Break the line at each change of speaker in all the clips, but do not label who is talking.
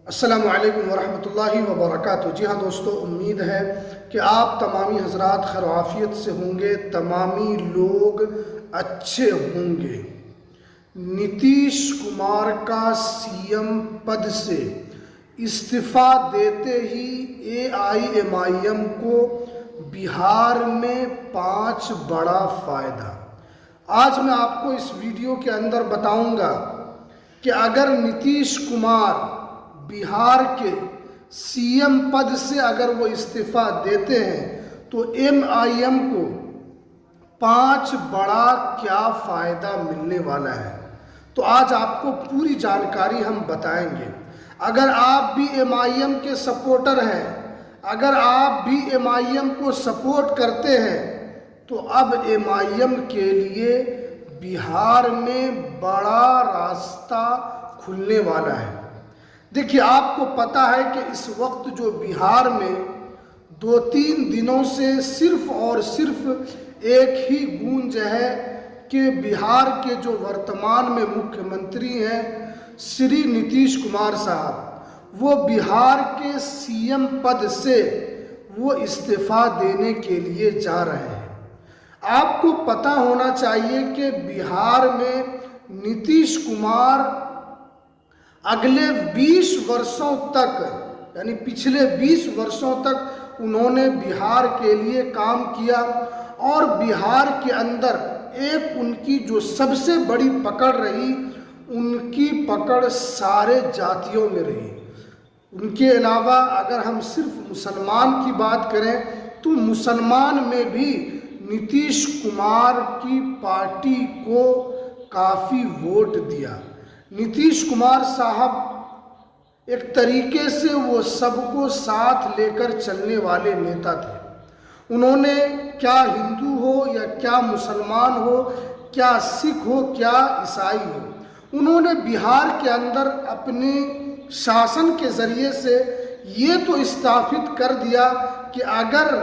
अस्सलामु अलैकुम वरहमतुल्लाहि वबरकातुहू। जी हाँ दोस्तों, उम्मीद है कि आप तमामी हजरात खैर आफियत से होंगे, तमामी लोग अच्छे होंगे। नीतीश कुमार का सीएम पद से इस्तीफ़ा देते ही एआईएमआईएम को बिहार में 5 बड़ा फ़ायदा। आज मैं आपको इस वीडियो के अंदर बताऊंगा कि अगर नीतीश कुमार बिहार के सीएम पद से अगर वो इस्तीफ़ा देते हैं तो एमआईएम को 5 बड़ा क्या फ़ायदा मिलने वाला है, तो आज आपको पूरी जानकारी हम बताएंगे। अगर आप भी एमआईएम के सपोर्टर हैं, अगर आप भी एमआईएम को सपोर्ट करते हैं, तो अब एमआईएम के लिए बिहार में बड़ा रास्ता खुलने वाला है। देखिए, आपको पता है कि इस वक्त जो बिहार में 2-3 दिनों से सिर्फ और सिर्फ एक ही गूंज है कि बिहार के जो वर्तमान में मुख्यमंत्री हैं श्री नीतीश कुमार साहब, वो बिहार के सीएम पद से वो इस्तीफ़ा देने के लिए जा रहे हैं। आपको पता होना चाहिए कि बिहार में नीतीश कुमार अगले 20 वर्षों तक, यानी पिछले 20 वर्षों तक उन्होंने बिहार के लिए काम किया और बिहार के अंदर एक उनकी जो सबसे बड़ी पकड़ रही, उनकी पकड़ सारे जातियों में रही। उनके अलावा अगर हम सिर्फ मुसलमान की बात करें तो मुसलमान में भी नीतीश कुमार की पार्टी को काफ़ी वोट दिया। नीतीश कुमार साहब एक तरीके से वो सबको साथ लेकर चलने वाले नेता थे। उन्होंने क्या हिंदू हो या क्या मुसलमान हो, क्या सिख हो, क्या ईसाई हो, उन्होंने बिहार के अंदर अपने शासन के ज़रिए से ये तो स्थापित कर दिया कि अगर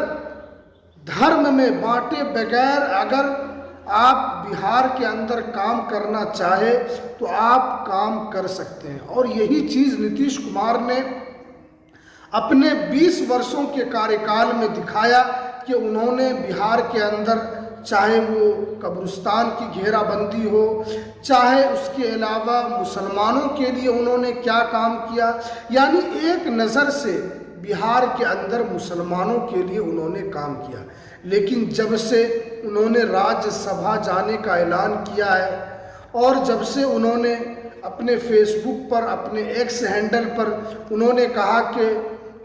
धर्म में बांटे बगैर अगर आप बिहार के अंदर काम करना चाहे तो आप काम कर सकते हैं। और यही चीज़ नीतीश कुमार ने अपने 20 वर्षों के कार्यकाल में दिखाया कि उन्होंने बिहार के अंदर, चाहे वो कब्रिस्तान की घेराबंदी हो, चाहे उसके अलावा मुसलमानों के लिए उन्होंने क्या काम किया, यानी एक नज़र से बिहार के अंदर मुसलमानों के लिए उन्होंने काम किया। लेकिन जब से उन्होंने राज्यसभा जाने का ऐलान किया है और जब से उन्होंने अपने फेसबुक पर, अपने एक्स हैंडल पर उन्होंने कहा कि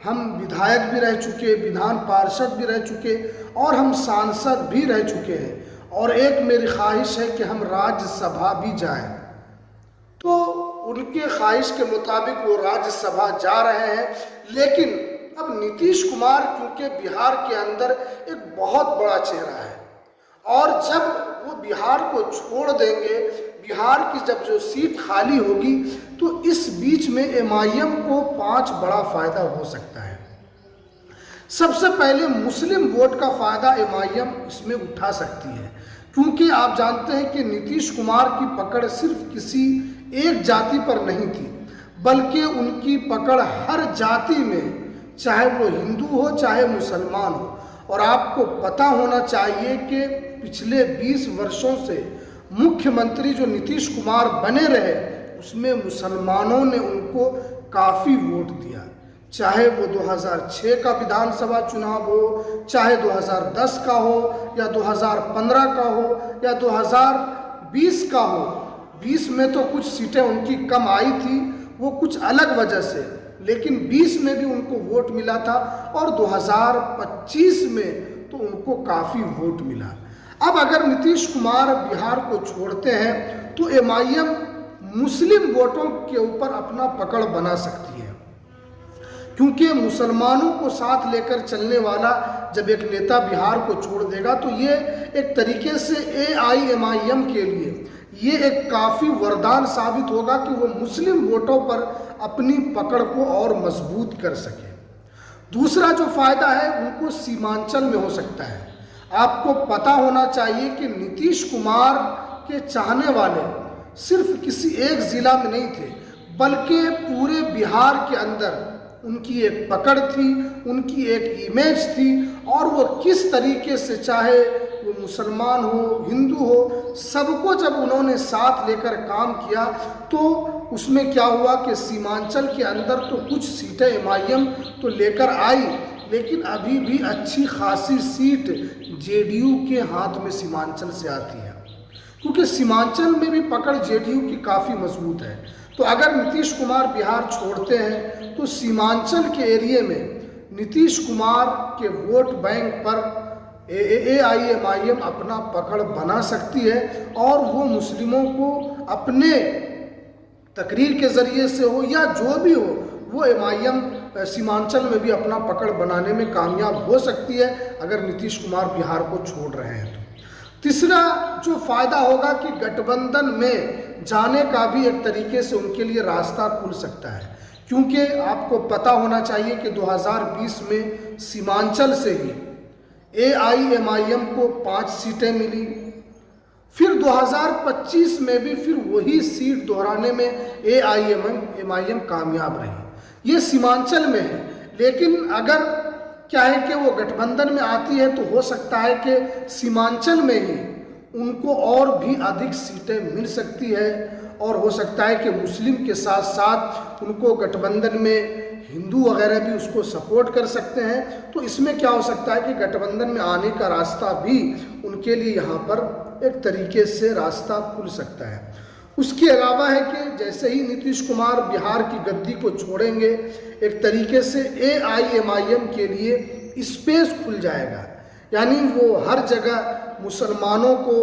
हम विधायक भी रह चुके, विधान पार्षद भी रह चुके और हम सांसद भी रह चुके हैं और एक मेरी ख्वाहिश है कि हम राज्यसभा भी जाएं, तो उनके ख्वाहिश के मुताबिक वो राज्यसभा जा रहे हैं। लेकिन अब नीतीश कुमार क्योंकि बिहार के अंदर एक बहुत बड़ा चेहरा है और जब वो बिहार को छोड़ देंगे, बिहार की जब जो सीट खाली होगी, तो इस बीच में एमआईएम को 5 बड़ा फ़ायदा हो सकता है। सबसे पहले मुस्लिम वोट का फ़ायदा एमआईएम इसमें उठा सकती है, क्योंकि आप जानते हैं कि नीतीश कुमार की पकड़ सिर्फ किसी एक जाति पर नहीं थी, बल्कि उनकी पकड़ हर जाति में, चाहे वो हिंदू हो चाहे मुसलमान हो। और आपको पता होना चाहिए कि पिछले 20 वर्षों से मुख्यमंत्री जो नीतीश कुमार बने रहे, उसमें मुसलमानों ने उनको काफ़ी वोट दिया, चाहे वो 2006 का विधानसभा चुनाव हो, चाहे 2010 का हो या 2015 का हो या 2020 का हो। 20 में तो कुछ सीटें उनकी कम आई थी, वो कुछ अलग वजह से, लेकिन 20 में भी उनको वोट मिला था और 2025 में तो उनको काफ़ी वोट मिला। अब अगर नीतीश कुमार बिहार को छोड़ते हैं तो एमआईएम मुस्लिम वोटों के ऊपर अपना पकड़ बना सकती है, क्योंकि मुसलमानों को साथ लेकर चलने वाला जब एक नेता बिहार को छोड़ देगा तो ये एक तरीके से एआईएमआईएम के लिए ये एक काफ़ी वरदान साबित होगा कि वो मुस्लिम वोटों पर अपनी पकड़ को और मजबूत कर सके। दूसरा जो फ़ायदा है उनको सीमांचल में हो सकता है। आपको पता होना चाहिए कि नीतीश कुमार के चाहने वाले सिर्फ किसी एक ज़िला में नहीं थे, बल्कि पूरे बिहार के अंदर उनकी एक पकड़ थी, उनकी एक इमेज थी, और वो किस तरीके से, चाहे वो मुसलमान हो, हिंदू हो, सबको जब उन्होंने साथ लेकर काम किया, तो उसमें क्या हुआ कि सीमांचल के अंदर तो कुछ सीटें एमआईएम तो लेकर आई, लेकिन अभी भी अच्छी खासी सीट जेडीयू के हाथ में सीमांचल से आती है, क्योंकि सीमांचल में भी पकड़ जेडीयू की काफ़ी मजबूत है। तो अगर नीतीश कुमार बिहार छोड़ते हैं तो सीमांचल के एरिया में नीतीश कुमार के वोट बैंक पर एआईएमआईएम अपना पकड़ बना सकती है, और वो मुस्लिमों को अपने तकरीर के ज़रिए से हो या जो भी हो, वो एमआईएम सीमांचल में भी अपना पकड़ बनाने में कामयाब हो सकती है अगर नीतीश कुमार बिहार को छोड़ रहे हैं तो। तीसरा जो फ़ायदा होगा कि गठबंधन में जाने का भी एक तरीके से उनके लिए रास्ता खुल सकता है, क्योंकि आपको पता होना चाहिए कि 2020 में सीमांचल से ही एआईएमआईएम को 5 सीटें मिली, फिर 2025 में भी फिर वही सीट दोहराने में एआईएमआईएम कामयाब रही। ये सीमांचल में है, लेकिन अगर क्या है कि वो गठबंधन में आती है तो हो सकता है कि सीमांचल में ही उनको और भी अधिक सीटें मिल सकती है, और हो सकता है कि मुस्लिम के साथ साथ उनको गठबंधन में हिंदू वगैरह भी उसको सपोर्ट कर सकते हैं। तो इसमें क्या हो सकता है कि गठबंधन में आने का रास्ता भी उनके लिए यहाँ पर एक तरीके से रास्ता खुल सकता है। उसके अलावा है कि जैसे ही नीतीश कुमार बिहार की गद्दी को छोड़ेंगे, एक तरीके से एआईएमआईएम के लिए स्पेस खुल जाएगा, यानी वो हर जगह मुसलमानों को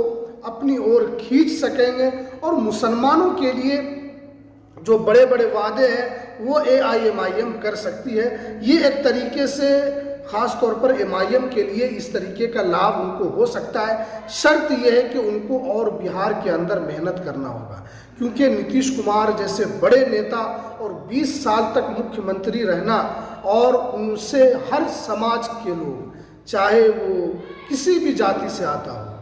अपनी ओर खींच सकेंगे, और मुसलमानों के लिए जो बड़े बड़े वादे हैं वो एआईएमआईएम कर सकती है। ये एक तरीके से ख़ास तौर पर एमआईएम के लिए इस तरीके का लाभ उनको हो सकता है। शर्त यह है कि उनको और बिहार के अंदर मेहनत करना होगा, क्योंकि नीतीश कुमार जैसे बड़े नेता और 20 साल तक मुख्यमंत्री रहना, और उनसे हर समाज के लोग, चाहे वो किसी भी जाति से आता हो,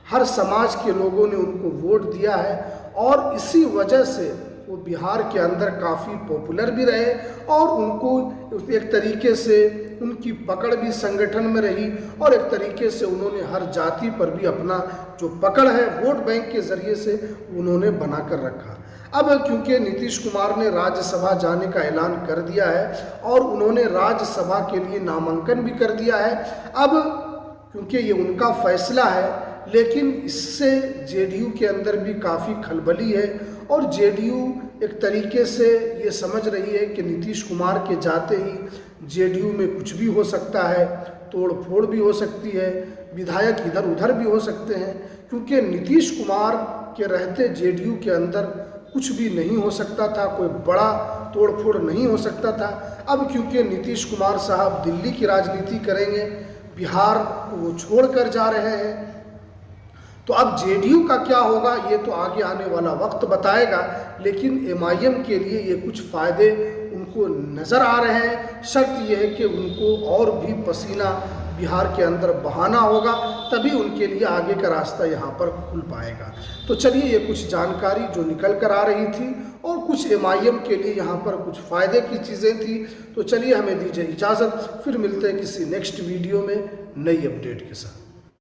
हर समाज के लोगों ने उनको वोट दिया है, और इसी वजह से वो बिहार के अंदर काफ़ी पॉपुलर भी रहे, और उनको एक तरीके से उनकी पकड़ भी संगठन में रही, और एक तरीके से उन्होंने हर जाति पर भी अपना जो पकड़ है वोट बैंक के ज़रिए से उन्होंने बना कर रखा। अब क्योंकि नीतीश कुमार ने राज्यसभा जाने का ऐलान कर दिया है, और उन्होंने राज्यसभा के लिए नामांकन भी कर दिया है, अब क्योंकि ये उनका फैसला है, लेकिन इससे जेडीयू के अंदर भी काफ़ी खलबली है, और जेडीयू एक तरीके से ये समझ रही है कि नीतीश कुमार के जाते ही जेडीयू में कुछ भी हो सकता है, तोड़ फोड़ भी हो सकती है, विधायक इधर उधर भी हो सकते हैं, क्योंकि नीतीश कुमार के रहते जेडीयू के अंदर कुछ भी नहीं हो सकता था, कोई बड़ा तोड़ फोड़ नहीं हो सकता था। अब क्योंकि नीतीश कुमार साहब दिल्ली की राजनीति करेंगे, बिहार वो छोड़ कर जा रहे हैं, तो अब जेडीयू का क्या होगा ये तो आगे आने वाला वक्त बताएगा, लेकिन एमआईएम के लिए ये कुछ फ़ायदे उनको नज़र आ रहे हैं। शर्त यह है कि उनको और भी पसीना बिहार के अंदर बहाना होगा, तभी उनके लिए आगे का रास्ता यहाँ पर खुल पाएगा। तो चलिए, ये कुछ जानकारी जो निकल कर आ रही थी, और कुछ एमआईएम के लिए यहाँ पर कुछ फ़ायदे की चीज़ें थी। तो चलिए, हमें दीजिए इजाज़त, फिर मिलते हैं किसी नेक्स्ट वीडियो में नई अपडेट के साथ।